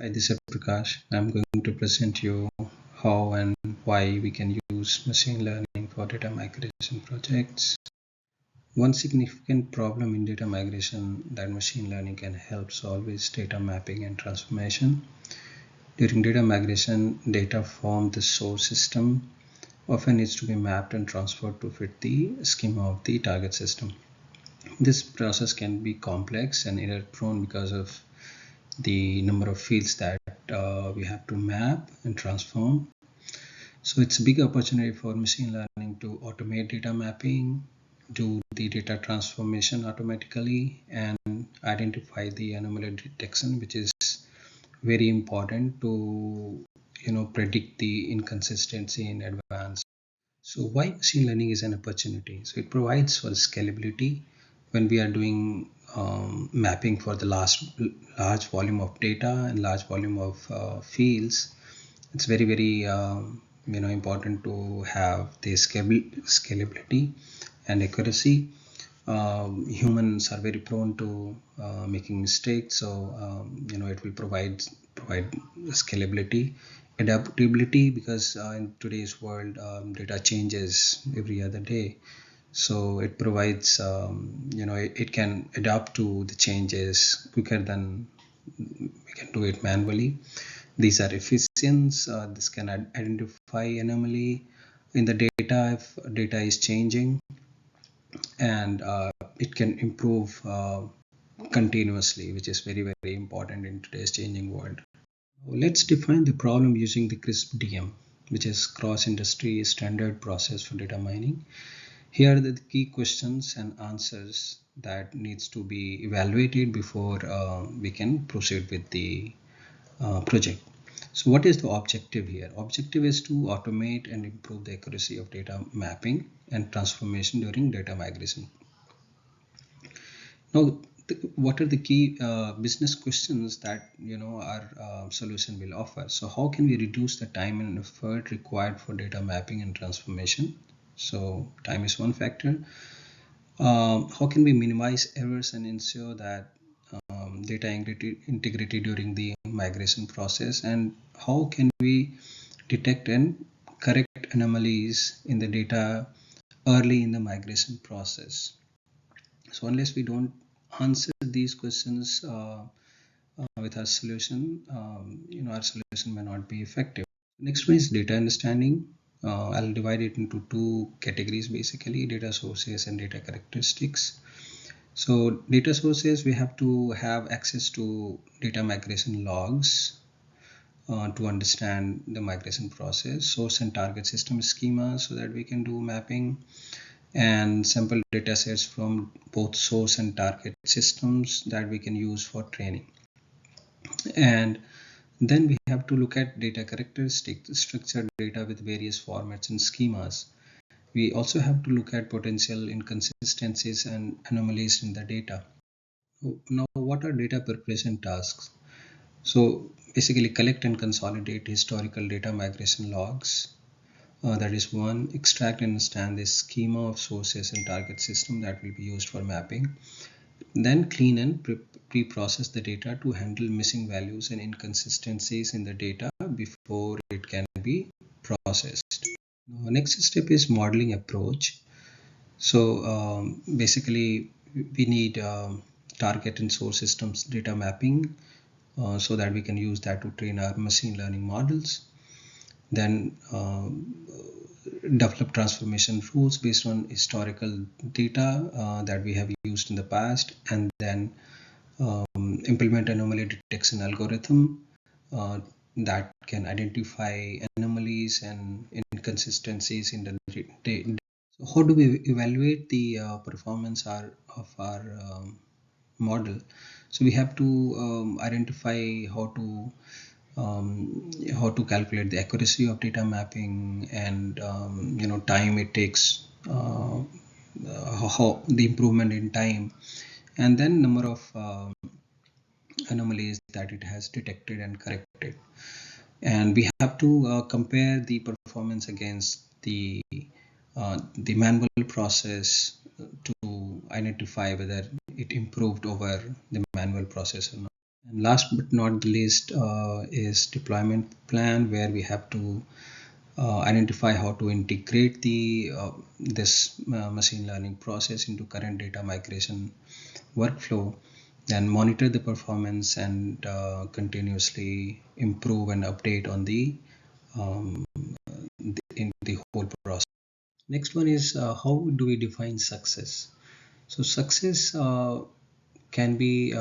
Hi, this is Prakash. I'm going to present you how and why we can use machine learning for data migration projects. One significant problem in data migration that machine learning can help solve is data mapping and transformation. During data migration, data from the source system often needs to be mapped and transferred to fit the schema of the target system. This process can be complex and error prone because of the number of fields that we have to map and transform. So it's a big opportunity for machine learning to automate data mapping, do the data transformation automatically, and identify the anomaly detection, which is very important to predict the inconsistency in advance. So why machine learning is an opportunity? So it provides for scalability when we are doing mapping for the large volume of data and large volume of fields. It's very important to have the scalability and accuracy. Humans are very prone to making mistakes, so it will provide scalability, adaptability, because in today's world data changes every other day. So it provides it can adapt to the changes quicker than we can do it manually. These are efficient. This can identify anomaly in the data if data is changing, and it can improve continuously, which is very important in today's changing world. Let's define the problem using the CRISP-DM, which is cross-industry standard process for data mining. Here are the key questions and answers that needs to be evaluated before we can proceed with the project. So what is the objective here? Objective is to automate and improve the accuracy of data mapping and transformation during data migration. Now, what are the key business questions that our solution will offer? So how can we reduce the time and effort required for data mapping and transformation? So time is one factor. How can we minimize errors and ensure that data integrity during the migration process? And how can we detect and correct anomalies in the data early in the migration process? So unless we don't answer these questions with our solution, our solution may not be effective. Next one is data understanding. I'll divide it into two categories, basically: data sources and data characteristics. So data sources, we have to have access to data migration logs to understand the migration process, source and target system schema, so that we can do mapping, and sample data sets from both source and target systems that we can use for training. And then we have to look at data characteristics, structured data with various formats and schemas. We also have to look at potential inconsistencies and anomalies in the data. Now, what are data preparation tasks? So basically collect and consolidate historical data migration logs. That is one. Extract and understand the schema of sources and target system that will be used for mapping. Then clean and pre-process the data to handle missing values and inconsistencies in the data before it can be processed. Next step is modeling approach. So basically we need target and source systems data mapping so that we can use that to train our machine learning models. Then develop transformation rules based on historical data that we have used in the past, and then implement anomaly detection algorithm that can identify anomalies and inconsistencies in the data. So how do we evaluate the performance of our model? So we have to identify how to calculate the accuracy of data mapping, and time it takes, how the improvement in time, and then number of anomalies that it has detected and corrected. And we have to compare the performance against the manual process to identify whether it improved over the manual process or not. And last but not the least is deployment plan, where we have to identify how to integrate the this machine learning process into current data migration workflow, then monitor the performance and continuously improve and update on um, in the whole process. Next one is how do we define success? So success can be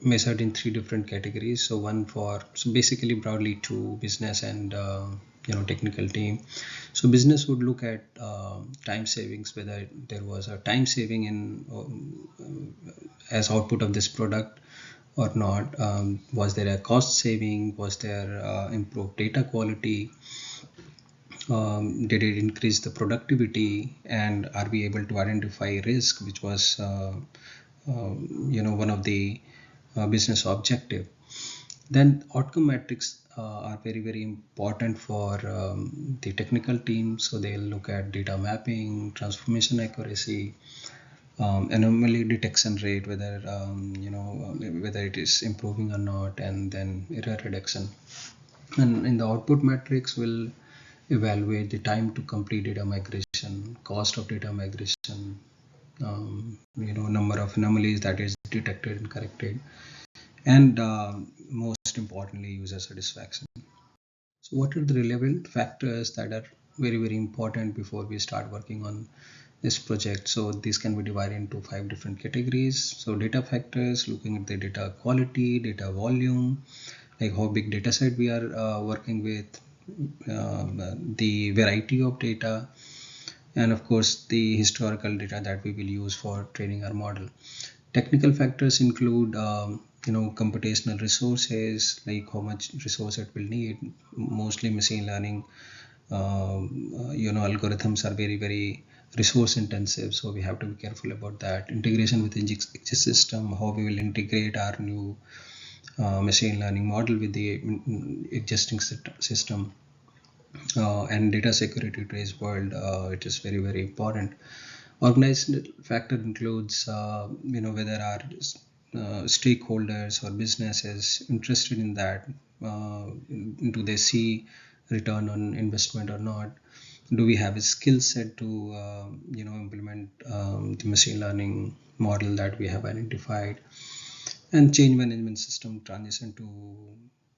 measured in three different categories. So one for, so basically broadly two, business and technical team. So business would look at time savings, whether there was a time saving in as output of this product or not. Was there a cost saving? Was there improved data quality? Did it increase the productivity? And are we able to identify risk, which was one of the business objective? Then outcome metrics are very important for the technical team. So they'll look at data mapping, transformation accuracy, anomaly detection rate, whether whether it is improving or not, and then error reduction. And in the output metrics, will evaluate the time to complete data migration, cost of data migration, number of anomalies that is detected and corrected, and most importantly, user satisfaction. So what are the relevant factors that are very important before we start working on this project? So these can be divided into 5 different categories. So data factors, looking at the data quality, data volume, like how big data set we are working with, the variety of data, and of course the historical data that we will use for training our model. Technical factors include computational resources, like how much resource it will need. Mostly machine learning algorithms are very resource intensive, so we have to be careful about that. Integration with existing system, how we will integrate our new machine learning model with the existing system. And data security today's world, it is very important. Organizational factor includes whether our stakeholders or businesses interested in that. Do they see return on investment or not? Do we have a skill set to implement the machine learning model that we have identified? And change management system transition to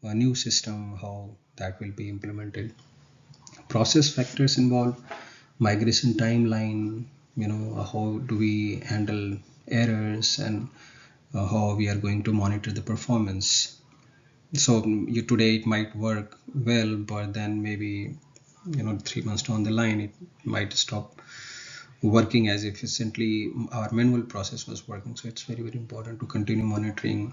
a new system, how that will be implemented. Process factors involve migration timeline, how do we handle errors, and how we are going to monitor the performance. So today it might work well, but then maybe 3 months down the line it might stop working as efficiently our manual process was working. So it's very important to continue monitoring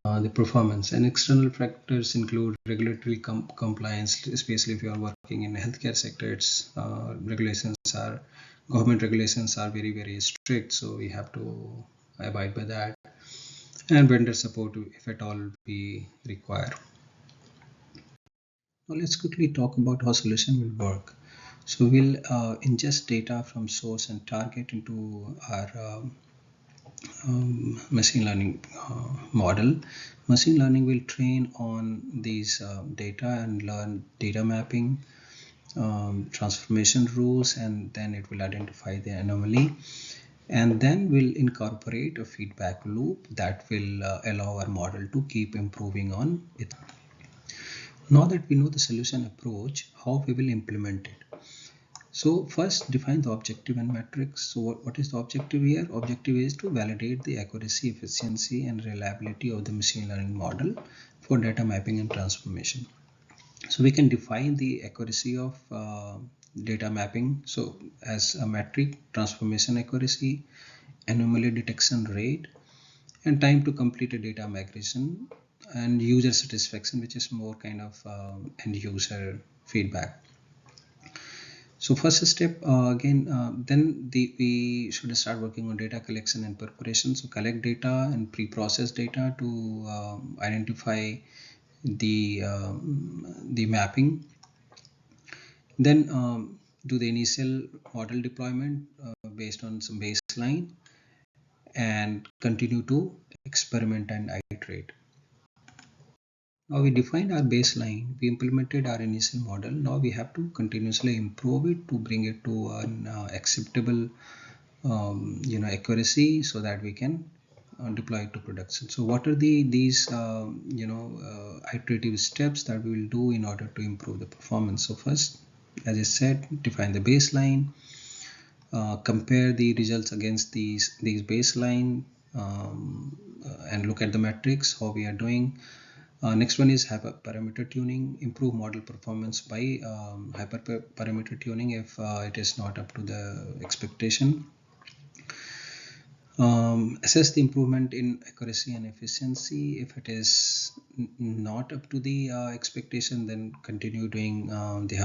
the performance. And external factors include regulatory compliance, especially if you are working in the healthcare sector. It's government regulations are very strict, so we have to abide by that. And vendor support, if at all we require. Now let's quickly talk about how solution will work. So we'll ingest data from source and target into our machine learning model. Machine learning will train on these data and learn data mapping, transformation rules, and then it will identify the anomaly, and then we'll incorporate a feedback loop that will allow our model to keep improving on it. Now that we know the solution approach, how we will implement it. So first define the objective and metrics. So what is the objective here? Objective is to validate the accuracy, efficiency, and reliability of the machine learning model for data mapping and transformation. So we can define the accuracy of data mapping. So as a metric, transformation accuracy, anomaly detection rate, and time to complete a data migration, and user satisfaction, which is more kind of end user feedback. So first step, then we should start working on data collection and preparation. So collect data and pre-process data to identify the mapping. Then do the initial model deployment based on some baseline, and continue to experiment and iterate. Now we defined our baseline, we implemented our initial model. Now we have to continuously improve it to bring it to an acceptable accuracy, so that we can deploy it to production. So what are these iterative steps that we will do in order to improve the performance? So first, as I said, define the baseline, compare the results against these baseline, and look at the metrics, how we are doing. Next one is hyperparameter tuning, improve model performance by hyperparameter tuning if it is not up to the expectation. Assess the improvement in accuracy and efficiency. If it is not up to the expectation, then continue doing the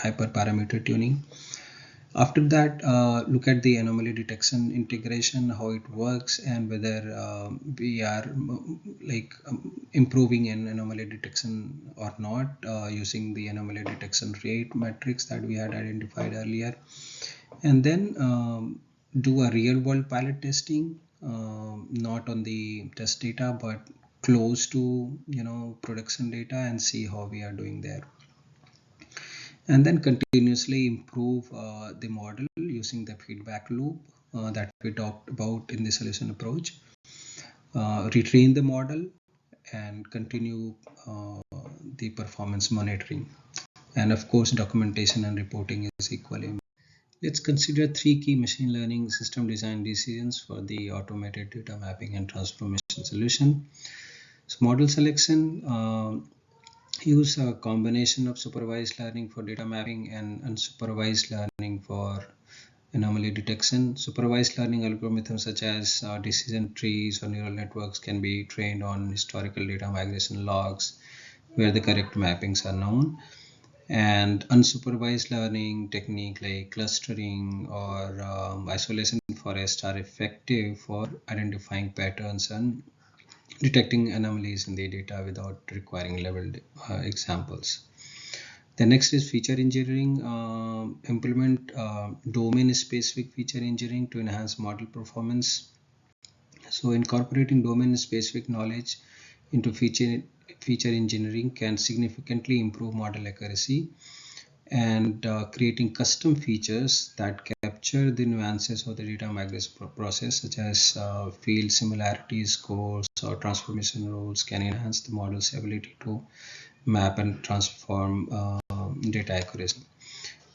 hyperparameter tuning. After that, look at the anomaly detection integration, how it works, and whether we are improving in anomaly detection or not, using the anomaly detection rate metrics that we had identified earlier. And then do a real world pilot testing, not on the test data, but close to production data, and see how we are doing there. And then continuously improve the model using the feedback loop that we talked about in the solution approach. Retrain the model and continue the performance monitoring. And of course, documentation and reporting is equally important. Let's consider 3 key machine learning system design decisions for the automated data mapping and transformation solution. So model selection, use a combination of supervised learning for data mapping and unsupervised learning for anomaly detection. Supervised learning algorithms such as decision trees or neural networks can be trained on historical data migration logs where the correct mappings are known. And unsupervised learning technique like clustering or isolation forest are effective for identifying patterns and detecting anomalies in the data without requiring leveled examples. The next is feature engineering. Implement domain-specific feature engineering to enhance model performance. So incorporating domain-specific knowledge into feature engineering can significantly improve model accuracy, and creating custom features that capture the nuances of the data migration process, such as field similarities scores or transformation rules, can enhance the model's ability to map and transform data accuracy.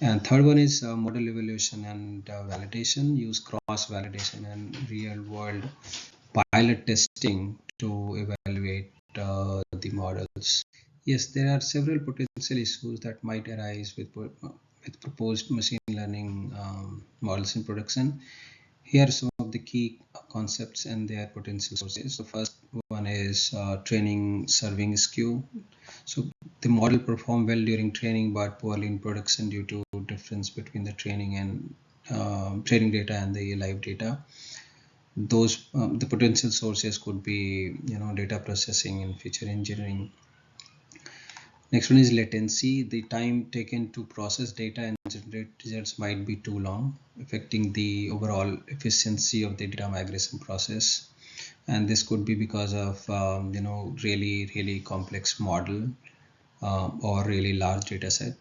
And third one is model evaluation and validation. Use cross validation and real world pilot testing to evaluate the models. Yes, there are several potential issues that might arise with proposed machine learning models in production. Here are some of the key concepts and their potential sources. The first one is training serving skew. So the model perform well during training but poorly in production due to difference between the training and training data and the live data. Those the potential sources could be data processing and feature engineering. Next one is latency. The time taken to process data and generate results might be too long, affecting the overall efficiency of the data migration process. And this could be because of really complex model or really large data set.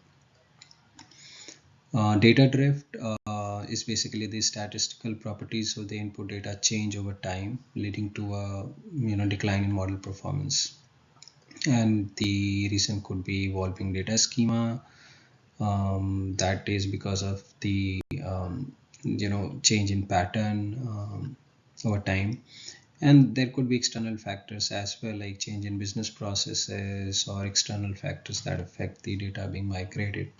Data drift is basically the statistical properties of the input data change over time, leading to a decline in model performance. And the reason could be evolving data schema. That is because of the change in pattern over time. And there could be external factors as well, like change in business processes or external factors that affect the data being migrated.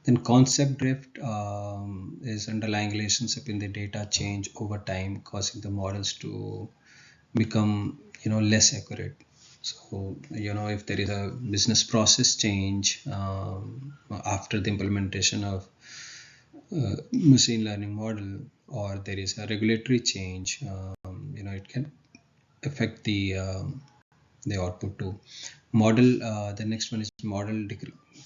Then concept drift is underlying relationship in the data change over time, causing the models to become less accurate. So if there is a business process change after the implementation of machine learning model, or there is a regulatory change, it can affect the output too. Model, the next one is model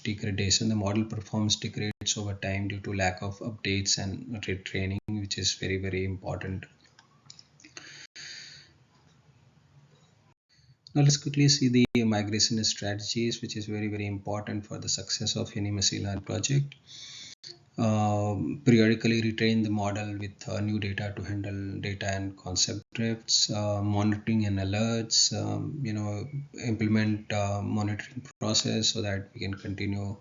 degradation. The model performance degrades over time due to lack of updates and retraining, which is very important. Now let's quickly see the migration strategies, which is very important for the success of any machine learning project. Periodically retrain the model with new data to handle data and concept drifts, monitoring and alerts, implement monitoring process so that we can continue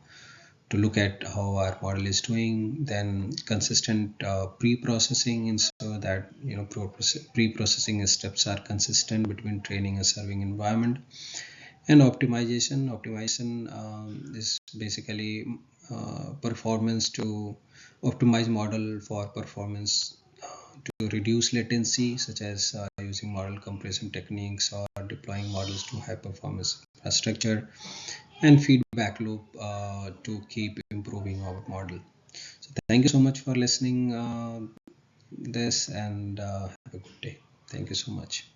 to look at how our model is doing. Then consistent pre-processing, and so that pre-processing steps are consistent between training and serving environment. And optimization is basically performance to optimize model for performance, to reduce latency, such as using model compression techniques or deploying models to high performance infrastructure, and feedback loop to keep improving our model. So thank you so much for listening this, and have a good day. Thank you so much.